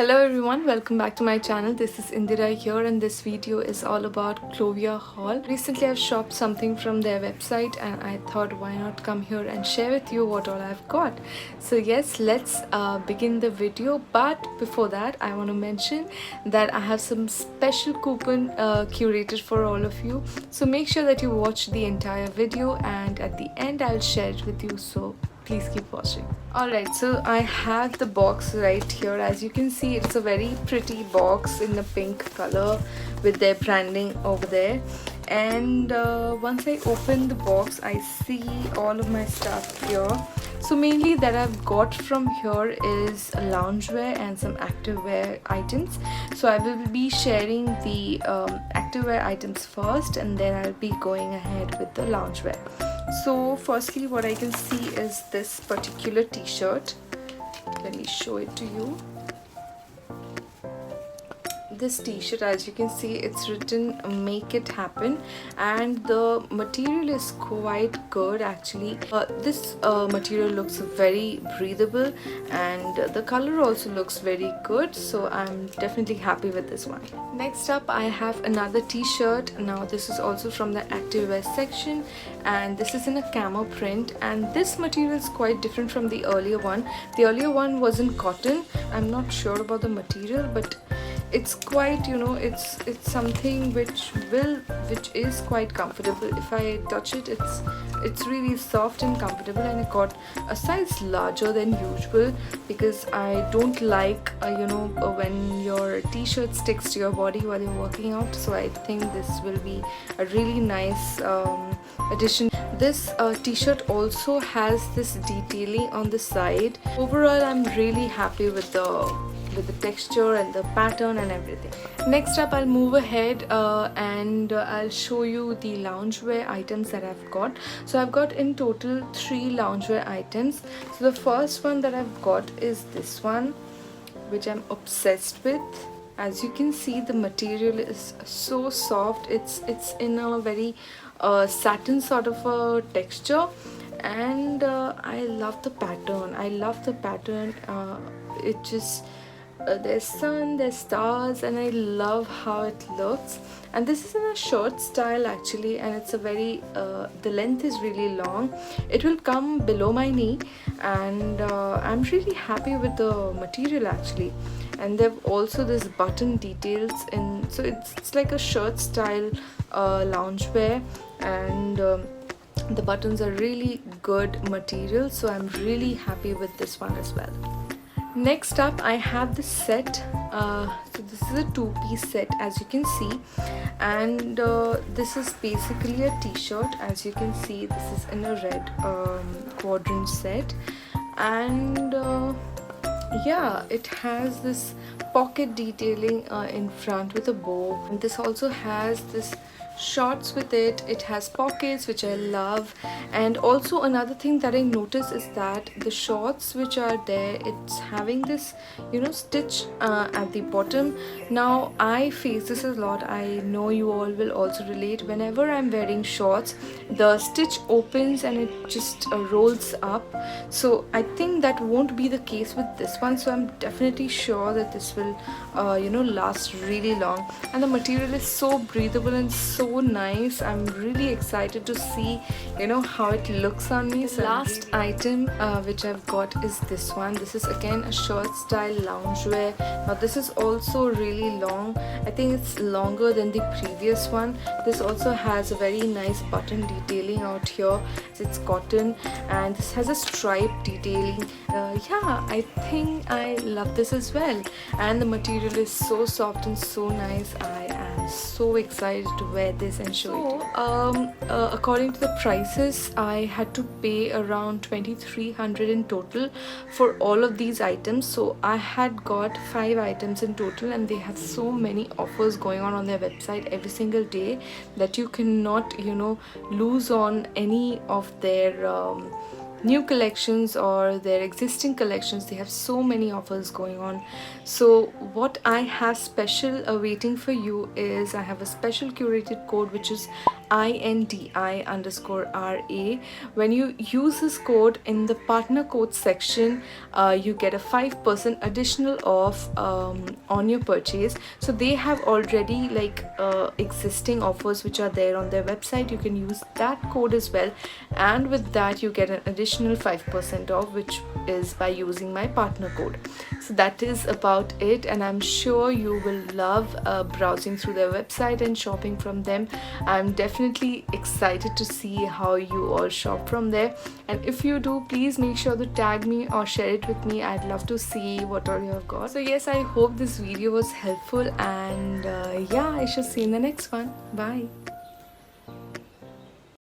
Hello everyone, welcome back to my channel. This is Indira here and this video is all about Clovia haul. Recently I've shopped something from their website and I thought why not come here and share with you what all I've got. So yes, let's begin the video, but before that I want to mention that I have some special coupon curated for all of you. So make sure that you watch the entire video and at the end I'll share it with you. So please keep watching. Alright, so I have the box right here. As you can see, it's a very pretty box in the pink color with their branding over there. And once I open the box, I see all of my stuff here. So mainly that I've got from here is loungewear and some activewear items. So I will be sharing the activewear items first and then I'll be going ahead with the loungewear. So firstly what I can see is this particular t-shirt. Let me show it to you. This t-shirt, as you can see, it's written make it happen and the material is quite good actually. This material looks very breathable and the color also looks very good, so I'm definitely happy with this one. Next up I have another t-shirt. Now this is also from the activewear section and this is in a camo print and this material is quite different from the earlier one. The earlier one was in cotton. I'm not sure about the material, but it's quite, you know, it's something which is quite comfortable. If I touch it, it's really soft and comfortable, and I got a size larger than usual because I don't like when your t-shirt sticks to your body while you're working out. So I think this will be a really nice addition. This t-shirt also has this detailing on the side. Overall, I'm really happy with the texture and the pattern and everything. Next up I'll move ahead and I'll show you the loungewear items that I've got. So I've got in total 3 loungewear items. So the first one that I've got is this one, which I'm obsessed with. As you can see, the material is so soft. It's in a very satin sort of a texture, and I love the pattern. It just there's sun, there's stars, and I love how it looks. And this is in a short style actually, and it's a very the length is really long. It will come below my knee, and I'm really happy with the material actually. And they've also this button details in, so it's like a shirt style loungewear, and the buttons are really good material, so I'm really happy with this one as well. Next up I have this set. So this is a 2-piece set, as you can see, and this is basically a t-shirt. As you can see, this is in a red quadrant set, and yeah, it has this pocket detailing in front with a bow, and this also has this shorts with it. It has pockets, which I love. And also another thing that I noticed is that the shorts which are there, it's having this, you know, stitch at the bottom. Now I face this a lot. I know you all will also relate. Whenever I'm wearing shorts, the stitch opens and it just rolls up. So I think that won't be the case with this one, so I'm definitely sure that this will last really long. And the material is so breathable and so nice. I'm really excited to see how it looks on me. So last item which I've got is this one. This is again a short style loungewear. Now this is also really long. I think it's longer than the previous one. This also has a very nice button detailing out here. It's cotton and this has a stripe detailing. Yeah, I think I love this as well, and the material is so soft and so nice. I am so excited to wear this and show it. According to the prices, I had to pay around 2,300 in total for all of these items. So I had got 5 items in total, and they have so many offers going on their website every single day that you cannot lose on any of their new collections or their existing collections. They have so many offers going on. So what I have special waiting for you is I have a special curated code which is INDI_RA. When you use this code in the partner code section, you get a 5% additional off on your purchase. So they have already like existing offers which are there on their website. You can use that code as well, and with that you get an additional 5% off, which is by using my partner code. So that is about it, and I'm sure you will love browsing through their website and shopping from them. I'm definitely excited to see how you all shop from there, and if you do, please make sure to tag me or share it with me. I'd love to see what all you have got. So yes, I hope this video was helpful, and yeah, I shall see you in the next one. Bye.